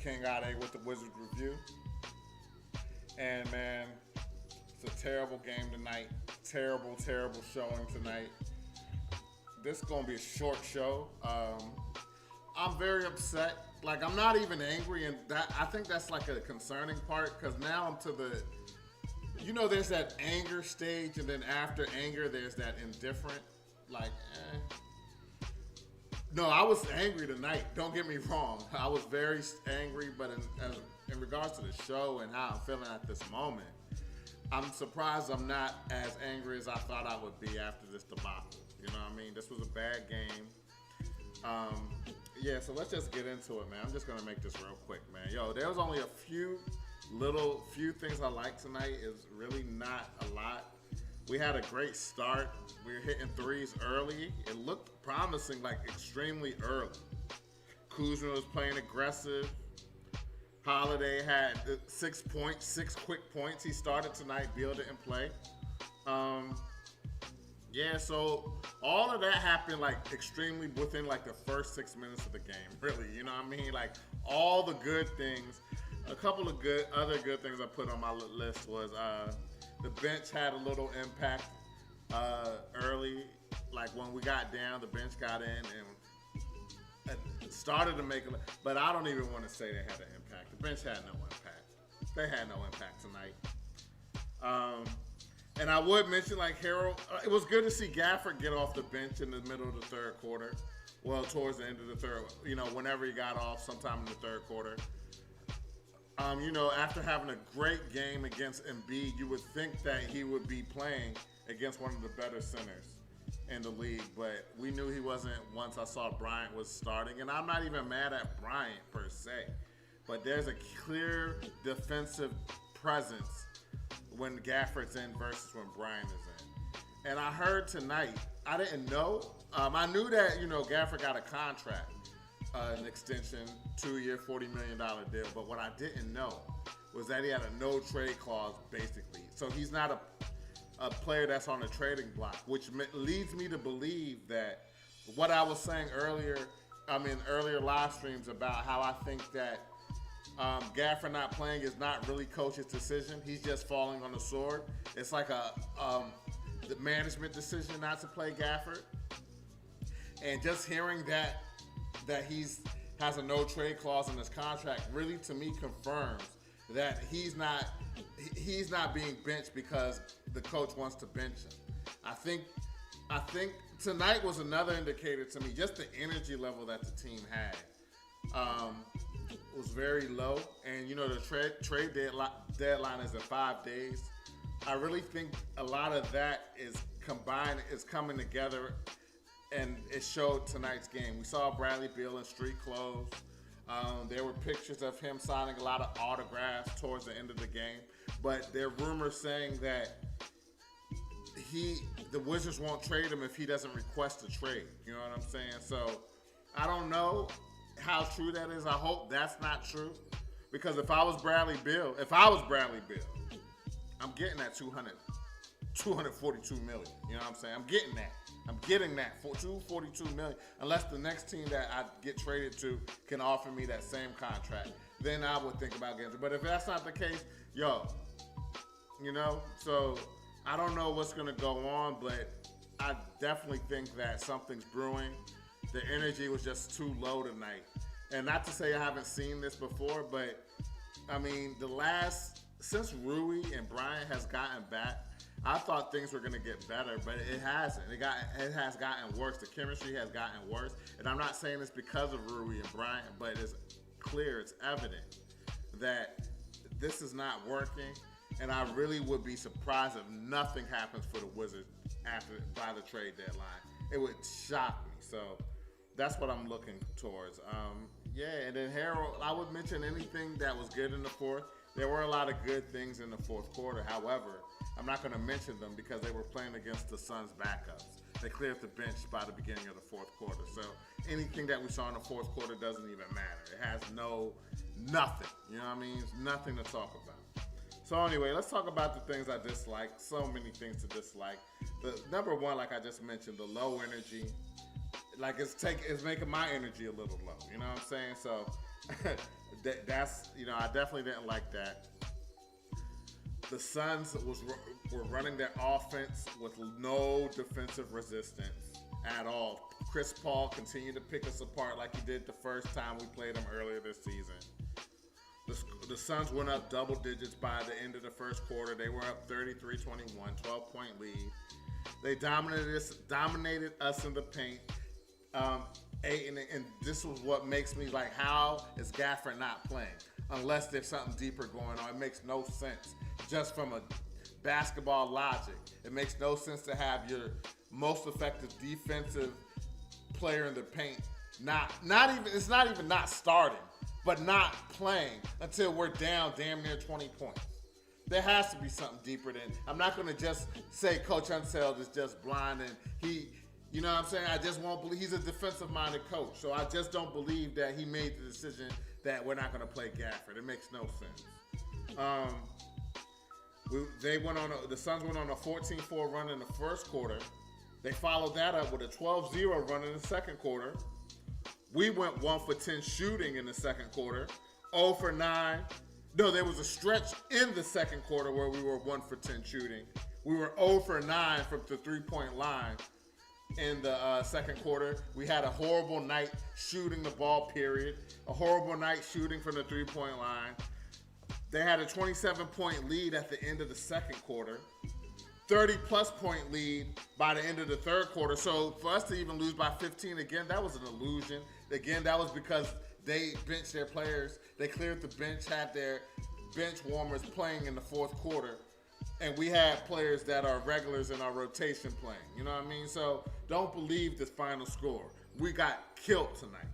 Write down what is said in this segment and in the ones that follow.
King Ade with the Wizards Review. And man, it's a terrible game tonight. Terrible, terrible showing tonight. This is gonna be a short show. I'm very upset. Like I'm not even angry, and that I think that's like a concerning part because now I'm to the, there's that anger stage, and then after anger, there's that indifferent. Like, no, I was angry tonight. Don't get me wrong. I was very angry, but in regards to the show and how I'm feeling at this moment, I'm surprised I'm not as angry as I thought I would be after this debacle. You know what I mean? This was a bad game. Yeah, so let's just get into it, man. I'm just gonna make this real quick, man. Yo, there was only a few things I liked tonight. It's really not a lot. We had a great start. We were hitting threes early. It looked promising, like extremely early. Kuzma was playing aggressive. Holiday had 6 points, 6 quick points. He started tonight. Beal didn't play. Yeah, so all of that happened like extremely within like the first 6 minutes of the game. Really, you know what I mean? Like all the good things. A couple of other good things I put on my list was the bench had a little impact early. Like when we got down, the bench got in and started to make it. But I don't even want to say they had an impact. The bench had no impact. They had no impact tonight. And I would mention, like, Harold, it was good to see Gafford get off the bench in the middle of the third quarter. Well, towards the end of the third, whenever he got off sometime in the third quarter. After having a great game against Embiid, you would think that he would be playing against one of the better centers in the league. But we knew he wasn't once I saw Bryant was starting. And I'm not even mad at Bryant per se. But there's a clear defensive presence when Gafford's in versus when Bryant is in. And I heard tonight, I didn't know. I knew that, Gafford got a contract, an extension, 2-year, $40 million deal. But what I didn't know was that he had a no-trade clause, basically. So he's not a player that's on the trading block, which leads me to believe that what I was saying earlier live streams about how I think that Gafford not playing is not really coach's decision. He's just falling on the sword. It's like the management decision not to play Gafford. And just hearing that has a no trade clause in his contract really to me confirms that he's not being benched because the coach wants to bench him. I think tonight was another indicator to me, just the energy level that the team had. Was very low, and the trade deadline is in 5 days. I really think a lot of that is coming together, and it showed tonight's game. We saw Bradley Beal in street clothes. There were pictures of him signing a lot of autographs towards the end of the game, but there are rumors saying that the Wizards won't trade him if he doesn't request a trade. You know what I'm saying? So I don't know how true that is. I hope that's not true, because if I was Bradley Beal, I'm getting that 242 million. You know what I'm saying? I'm getting that for 242 million. Unless the next team that I get traded to can offer me that same contract, then I would think about getting it. But if that's not the case, so I don't know what's gonna go on, but I definitely think that something's brewing. The energy was just too low tonight. And not to say I haven't seen this before, but since Rui and Bryant has gotten back, I thought things were going to get better, but it hasn't. It has gotten worse. The chemistry has gotten worse. And I'm not saying this because of Rui and Bryant, but it's clear, it's evident that this is not working. And I really would be surprised if nothing happens for the Wizards by the trade deadline. It would shock me. So that's what I'm looking towards. And then Harold, I would mention anything that was good in the fourth. There were a lot of good things in the fourth quarter. However, I'm not going to mention them because they were playing against the Suns' backups. They cleared the bench by the beginning of the fourth quarter. So anything that we saw in the fourth quarter doesn't even matter. It has nothing. You know what I mean? It's nothing to talk about. So anyway, let's talk about the things I dislike. So many things to dislike. The number one, like I just mentioned, the low energy. like it's making my energy a little low. You know what I'm saying? So that's I definitely didn't like that. The Suns were running their offense with no defensive resistance at all. Chris Paul continued to pick us apart like he did the first time we played him earlier this season. The Suns went up double digits by the end of the first quarter. They were up 33-21, 12-point lead. They dominated us in the paint. And this was what makes me like, how is Gafford not playing? Unless there's something deeper going on. It makes no sense. Just from a basketball logic, it makes no sense to have your most effective defensive player in the paint not even not starting, but not playing until we're down damn near 20 points. There has to be something deeper than, I'm not going to just say Coach Unseld is just blind and you know what I'm saying? I just won't believe, he's a defensive-minded coach, so I just don't believe that he made the decision that we're not going to play Gafford. It makes no sense. The Suns went on a 14-4 run in the first quarter. They followed that up with a 12-0 run in the second quarter. We went 1 for 10 shooting in the second quarter, 0 for 9. No, there was a stretch in the second quarter where we were 1 for 10 shooting. We were 0 for 9 from the three-point line in the second quarter. We had a horrible night shooting the ball, period. A horrible night shooting from the three-point line. They had a 27-point lead at the end of the second quarter. 30-plus point lead by the end of the third quarter. So for us to even lose by 15 again, that was an illusion. Again, that was because they benched their players. They cleared the bench, had their bench warmers playing in the fourth quarter. And we had players that are regulars in our rotation playing. You know what I mean? So don't believe the final score. We got killed tonight.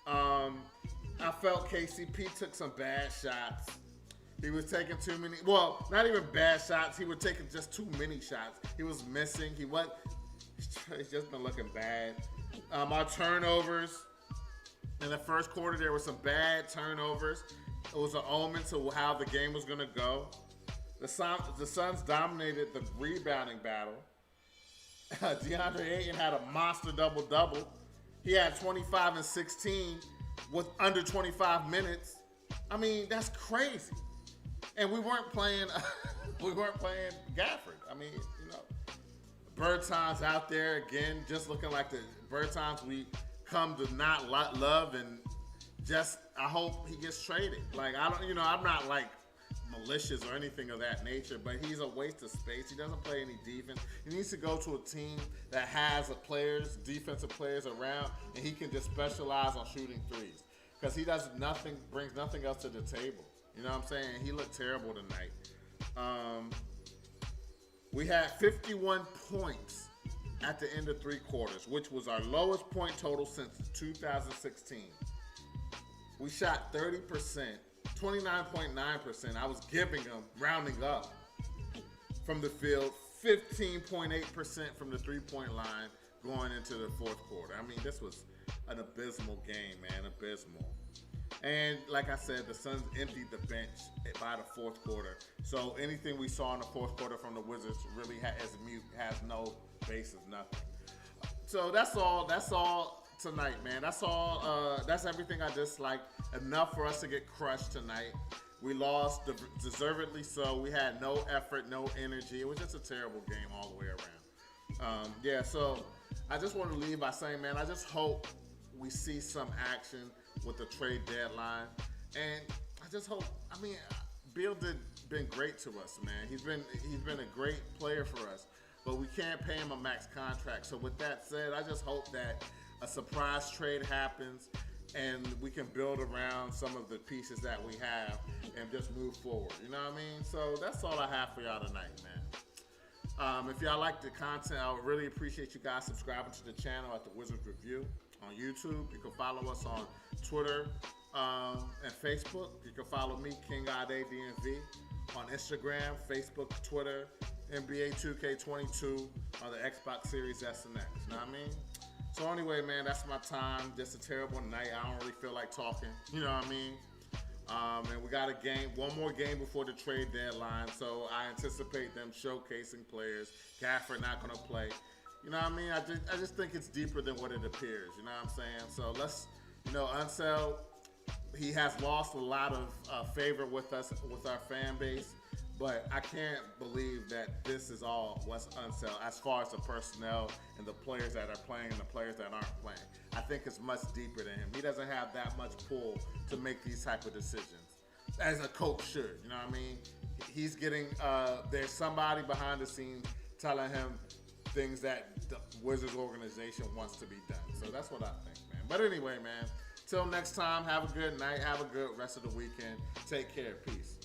I felt KCP took some bad shots. He was taking too many, well, not even bad shots. He was taking just too many shots. He was missing. He's just been looking bad. Our turnovers, in the first quarter, there were some bad turnovers. It was an omen to how the game was going to go. The Suns dominated the rebounding battle. DeAndre Ayton had a monster double-double. He had 25 and 16 with under 25 minutes. I mean, that's crazy. And we weren't playing Gafford. I mean, Bertans out there again, just looking like the Bertans we come to not love, and just I hope he gets traded. Like I'm not like malicious or anything of that nature, but he's a waste of space. He doesn't play any defense. He needs to go to a team that has defensive players around, and he can just specialize on shooting threes, because he brings nothing else to the table. You know what I'm saying? He looked terrible tonight. We had 51 points at the end of three quarters, which was our lowest point total since 2016. We shot 30%, 29.9%. I was giving them, rounding up, from the field, 15.8% from the three-point line going into the fourth quarter. I mean, this was an abysmal game, man, abysmal. And like I said, the Suns emptied the bench by the fourth quarter. So anything we saw in the fourth quarter from the Wizards really has no basis, nothing. So that's all tonight, man. That's all. That's everything I disliked. Enough for us to get crushed tonight. We lost, deservedly so. We had no effort, no energy. It was just a terrible game all the way around. So I just want to leave by saying, man, I just hope we see some action with the trade deadline. And I just hope, Beal been great to us, man. He's been a great player for us, but we can't pay him a max contract. So with that said, I just hope that a surprise trade happens and we can build around some of the pieces that we have and just move forward. You know what I mean? So that's all I have for y'all tonight, man. If y'all like the content, I would really appreciate you guys subscribing to the channel at the Wizards Review on YouTube. You can follow us on Twitter and Facebook. You can follow me, King Ade DMV, on Instagram, Facebook, Twitter, NBA 2K22, on the Xbox Series S and X. You know what I mean? So anyway, man, that's my time. Just a terrible night. I don't really feel like talking. You know what I mean? And we got one more game before the trade deadline. So I anticipate them showcasing players. Gafford not going to play. You know what I mean? I just think it's deeper than what it appears. You know what I'm saying? So let's, Unseld, he has lost a lot of favor with us, with our fan base. But I can't believe that this is all what's Unseld as far as the personnel and the players that are playing and the players that aren't playing. I think it's much deeper than him. He doesn't have that much pull to make these type of decisions, as a coach should. You know what I mean? He's getting there's somebody behind the scenes telling him things that the Wizards organization wants to be done. So that's what I think, man. But anyway, man, till next time, have a good night. Have a good rest of the weekend. Take care. Peace.